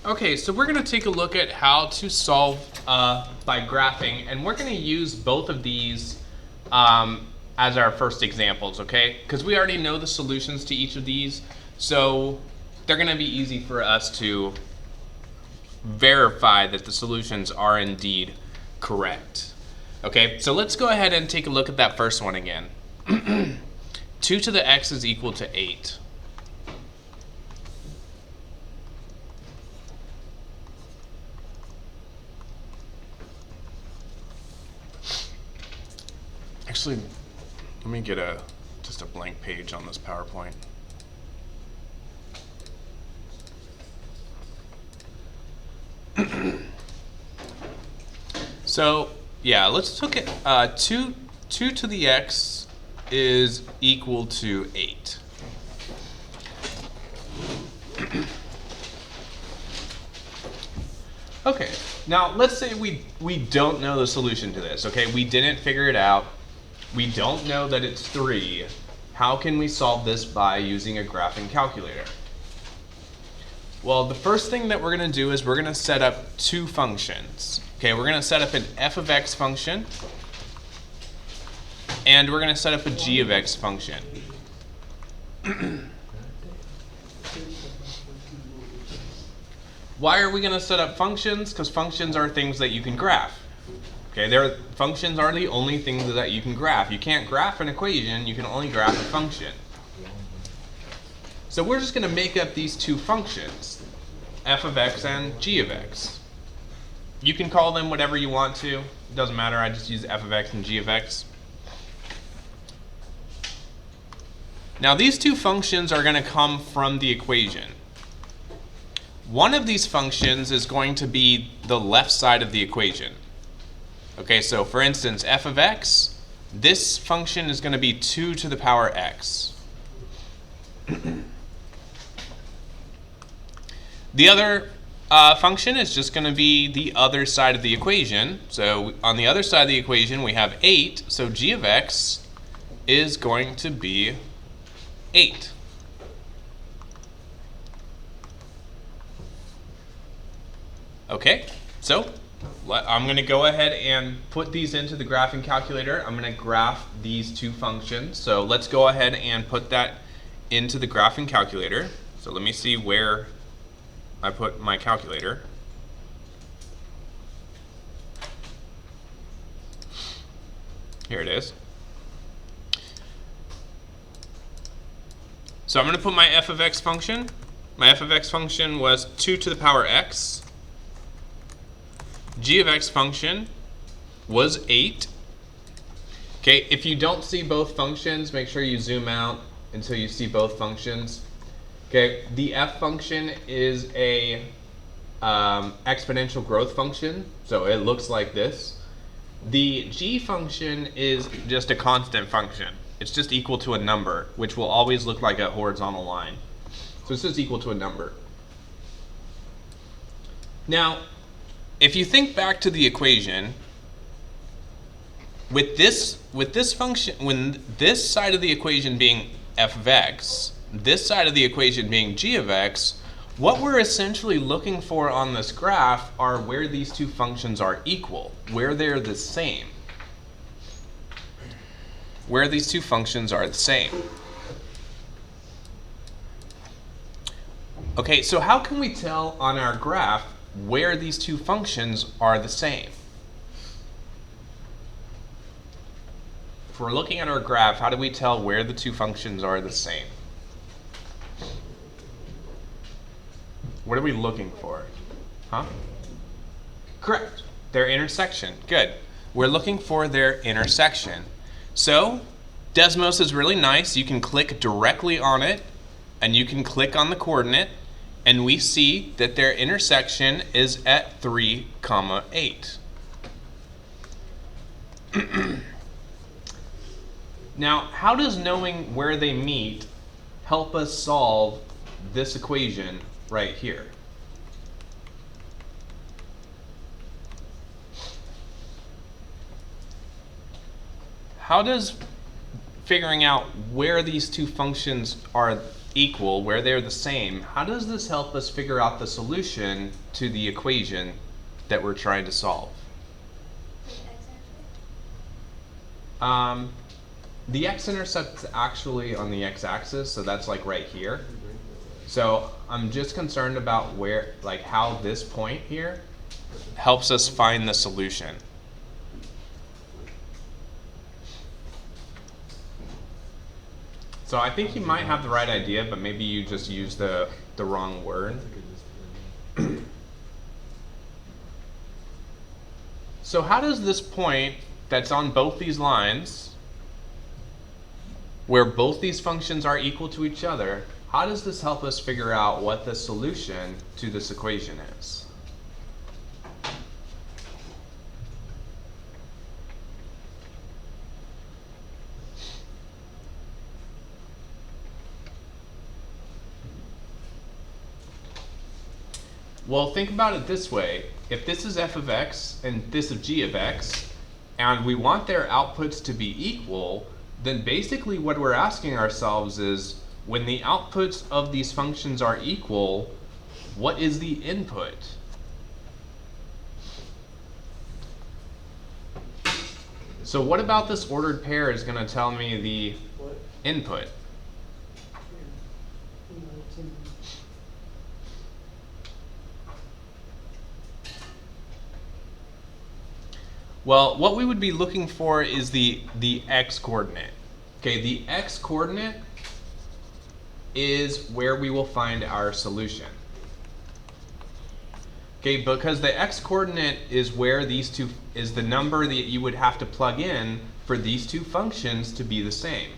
Okay, so we're going to take a look at how to solve by graphing, and we're going to use both of these as our first examples, okay? Because we already know the solutions to each of these, so they're going to be easy for us to verify that the solutions are indeed correct. Okay, so let's go ahead and take a look at that first one again. 2 to the x is equal to 8. Actually, let me get just a blank page on this PowerPoint. So yeah, let's look at 2 to the x is equal to 8. Okay, now let's say we don't know the solution to this, okay? We didn't figure it out. We don't know that it's 3. How can we solve this by using a graphing calculator? Well, the first thing that we're going to do is we're going to set up 2 functions. Okay, we're going to set up an f of x function, and we're going to set up a g of x function. Why are we going to set up functions? Because functions are things that you can graph. Okay, functions are the only things that you can graph. You can't graph an equation, you can only graph a function. So we're just going to make up these 2 functions, f of x and g of x. You can call them whatever you want to. It doesn't matter, I just use f of x and g of x. Now these 2 functions are going to come from the equation. One of these functions is going to be the left side of the equation. Okay, so for instance, f of x, this function is going to be 2 to the power x. The other function is just going to be the other side of the equation. So on the other side of the equation, we have 8, so g of x is going to be 8. Okay, so I'm going to go ahead and put these into the graphing calculator. I'm going to graph these 2 functions. So let's go ahead and put that into the graphing calculator. So let me see where I put my calculator. Here it is. So I'm going to put my f of x function. My f of x function was 2 to the power x. G of x function was 8. Okay, if you don't see both functions, make sure you zoom out until you see both functions. Okay, the f function is a exponential growth function, so it looks like this. The g function is just a constant function. It's just equal to a number, which will always look like a horizontal line. So it's just equal to a number. Now, if you think back to the equation, with this function, when this side of the equation being f of x, this side of the equation being g of x, what we're essentially looking for on this graph are where these 2 functions are equal, where they're the same. Where these 2 functions are the same. Okay, so how can we tell on our graph where these 2 functions are the same? If we're looking at our graph, how do we tell where the 2 functions are the same? What are we looking for? Huh? Correct. Their intersection. Good. We're looking for their intersection. So, Desmos is really nice. You can click directly on it, and you can click on the coordinate, and we see that their intersection is at 3, 8. Now, how does knowing where they meet help us solve this equation right here? How does figuring out where these 2 functions are equal, where they're the same, how does this help us figure out the solution to the equation that we're trying to solve? The x-intercept is actually on the x-axis, so that's like right here. So I'm just concerned about where, like how this point here helps us find the solution. So I think you might have the right idea, but maybe you just used the wrong word. So how does this point that's on both these lines, where both these functions are equal to each other, how does this help us figure out what the solution to this equation is? Well, think about it this way. If this is f of x and this is g of x, and we want their outputs to be equal, then basically what we're asking ourselves is, when the outputs of these functions are equal, what is the input? So what about this ordered pair is going to tell me the input? Well, what we would be looking for is the x-coordinate. Okay, the x-coordinate is where we will find our solution. Okay, because the x-coordinate is where these two, is the number that you would have to plug in for these two functions to be the same.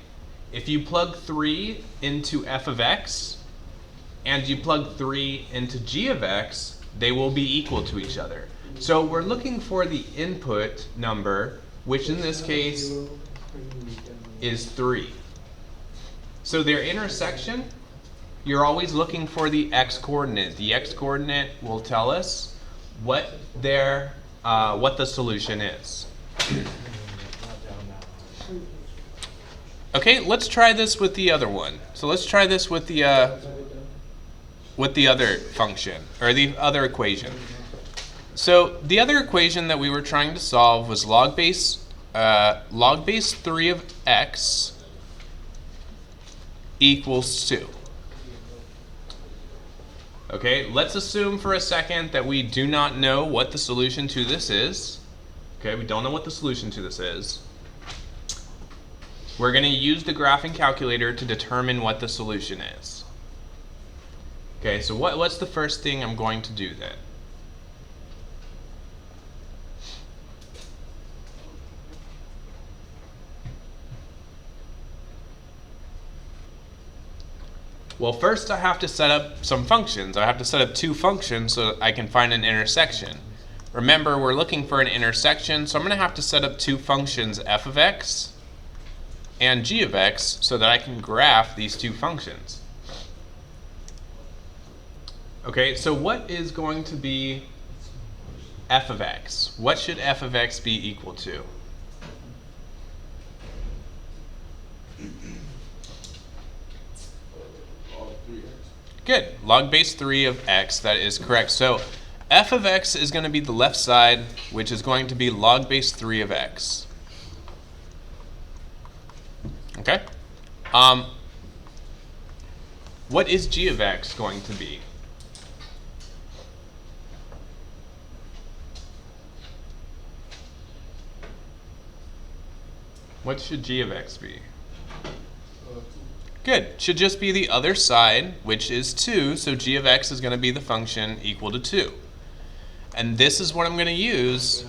If you plug 3 into f of x and you plug 3 into g of x, they will be equal to each other. So we're looking for the input number, which in this case is 3. So their intersection, you're always looking for the x-coordinate. The x-coordinate will tell us what the solution is. Okay, let's try this with the other one. So let's try this with the other function, or the other equation. So the other equation that we were trying to solve was log base 3 of x equals 2. Okay, let's assume for a second that we do not know what the solution to this is. Okay, we don't know what the solution to this is. We're going to use the graphing calculator to determine what the solution is. Okay, so what's the first thing I'm going to do then? Well, first I have to set up some functions. I have to set up 2 functions so that I can find an intersection. Remember, we're looking for an intersection, so I'm going to have to set up 2 functions, f of x and g of x, so that I can graph these 2 functions. Okay, so what is going to be f of x? What should f of x be equal to? Good. Log base 3 of x, that is correct. So f of x is going to be the left side, which is going to be log base 3 of x. Okay? What is g of x going to be? What should g of x be? Good. Should just be the other side, which is 2, so g of x is going to be the function equal to 2. And this is what I'm going to use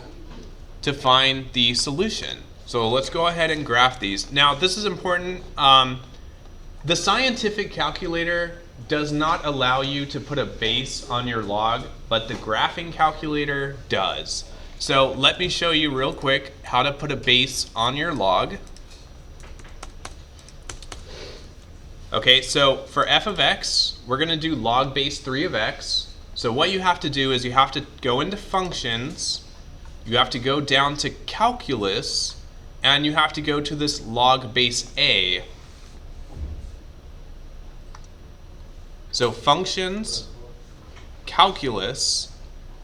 to find the solution. So let's go ahead and graph these. Now, this is important. The scientific calculator does not allow you to put a base on your log, but the graphing calculator does. So let me show you real quick how to put a base on your log. Okay, so for f of x, we're going to do log base 3 of x. So what you have to do is you have to go into functions, you have to go down to calculus, and you have to go to this log base a. So functions, calculus,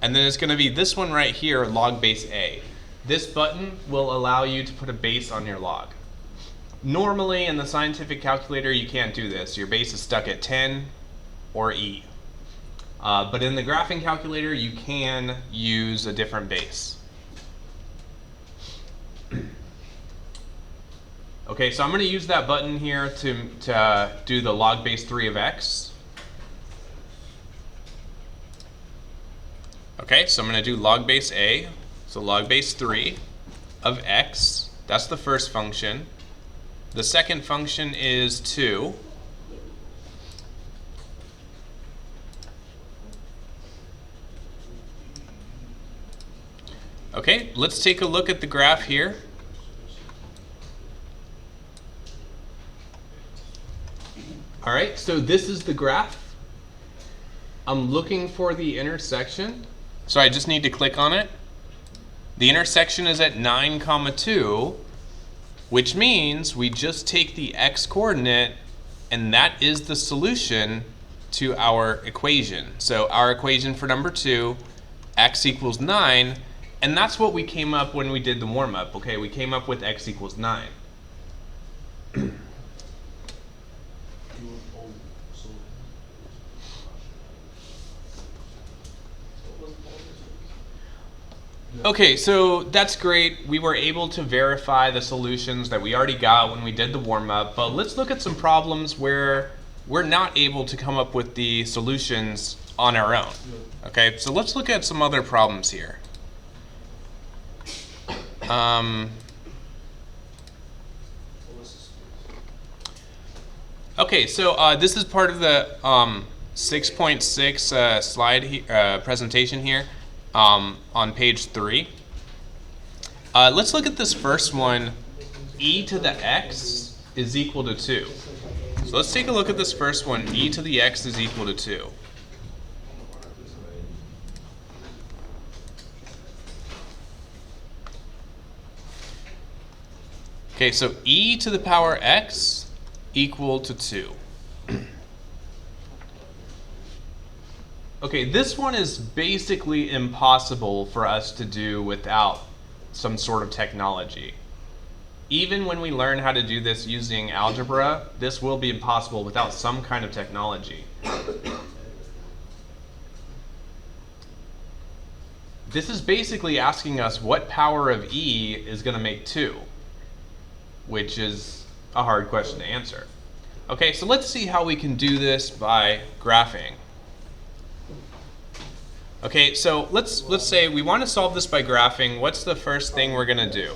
and then it's going to be this one right here, log base A. This button will allow you to put a base on your log. Normally in the scientific calculator you can't do this. Your base is stuck at 10 or E. But in the graphing calculator you can use a different base. Okay, so I'm going to use that button here to do the log base 3 of x. Okay, so I'm going to do log base A, so log base 3 of x. That's the first function. The second function is 2. Okay, let's take a look at the graph here. All right, so this is the graph. I'm looking for the intersection. So I just need to click on it. The intersection is at 9, 2, which means we just take the x coordinate and that is the solution to our equation. So our equation for number 2, x equals 9, and that's what we came up when we did the warm-up. Okay, we came up with x equals 9. Okay, so that's great. We were able to verify the solutions that we already got when we did the warm-up, but let's look at some problems where we're not able to come up with the solutions on our own. Okay, so let's look at some other problems here. Okay, so this is part of the 6.6 slide presentation here. On page 3. Let's look at this first one. E to the x is equal to 2. So let's take a look at this first one. E to the x is equal to 2. Okay, so e to the power x equal to 2. Okay, this one is basically impossible for us to do without some sort of technology. Even when we learn how to do this using algebra, this will be impossible without some kind of technology. This is basically asking us what power of e is going to make 2, which is a hard question to answer. Okay, so let's see how we can do this by graphing. Okay, so let's say we want to solve this by graphing. What's the first thing we're going to do?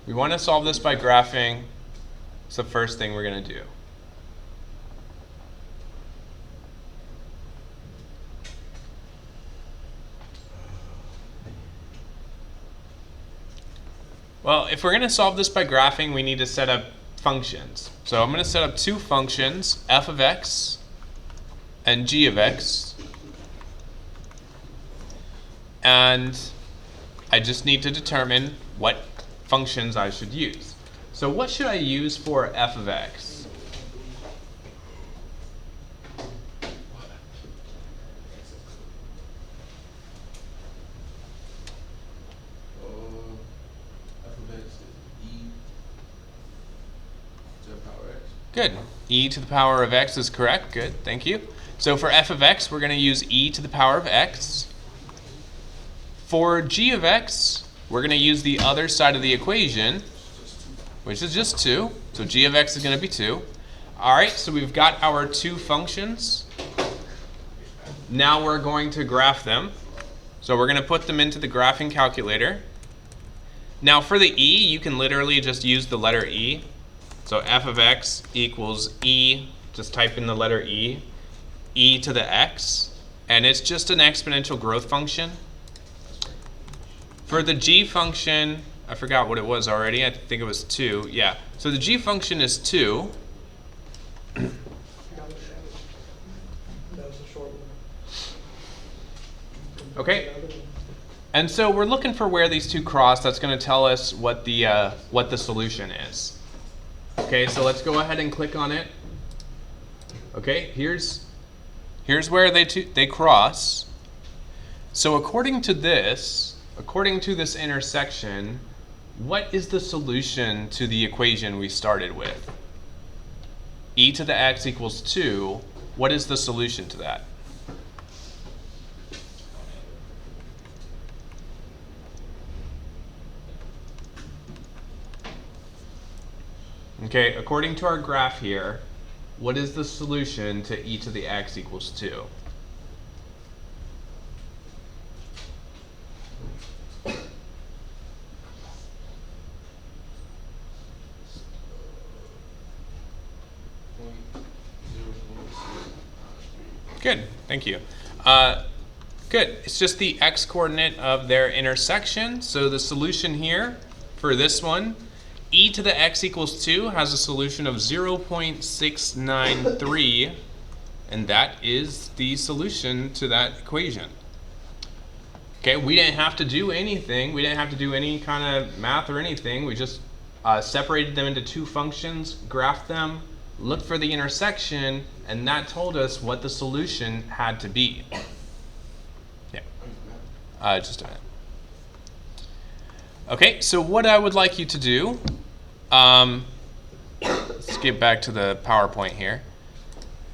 We want to solve this by graphing. It's the first thing we're going to do. Well, if we're going to solve this by graphing, we need to set up functions. So I'm going to set up 2 functions, f of x and g of x. And I just need to determine what functions I should use. So what should I use for f of x? Good. E to the power of x is correct. Good. Thank you. So for f of x, we're going to use e to the power of x. For g of x, we're going to use the other side of the equation, which is just 2. So g of x is going to be 2. All right, so we've got our 2 functions. Now we're going to graph them. So we're going to put them into the graphing calculator. Now for the e, you can literally just use the letter e. So f of x equals e, just type in the letter e to the x, and it's just an exponential growth function. For the g function, I forgot what it was already, I think it was 2, yeah. So the g function is 2. Okay, and so we're looking for where these 2 cross. That's going to tell us what the solution is. Okay, so let's go ahead and click on it. Okay, here's where they cross. So according to this intersection, what is the solution to the equation we started with? E to the x equals 2. What is the solution to that? Okay, according to our graph here, what is the solution to e to the x equals 2? Good, thank you. Good, it's just the x coordinate of their intersection. So the solution here for this one, e to the x equals 2 has a solution of 0.693, and that is the solution to that equation. Okay, we didn't have to do anything. We didn't have to do any kind of math or anything. We just separated them into two functions, graphed them, looked for the intersection, and that told us what the solution had to be. Yeah, just a minute. Okay, so what I would like you to do, let's get back to the PowerPoint here.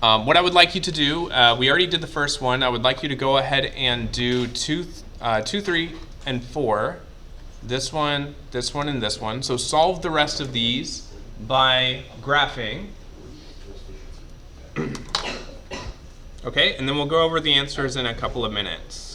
What I would like you to do, we already did the first one. I would like you to go ahead and do 2, 3, and 4. This one, and this one. So solve the rest of these by graphing. Okay, and then we'll go over the answers in a couple of minutes.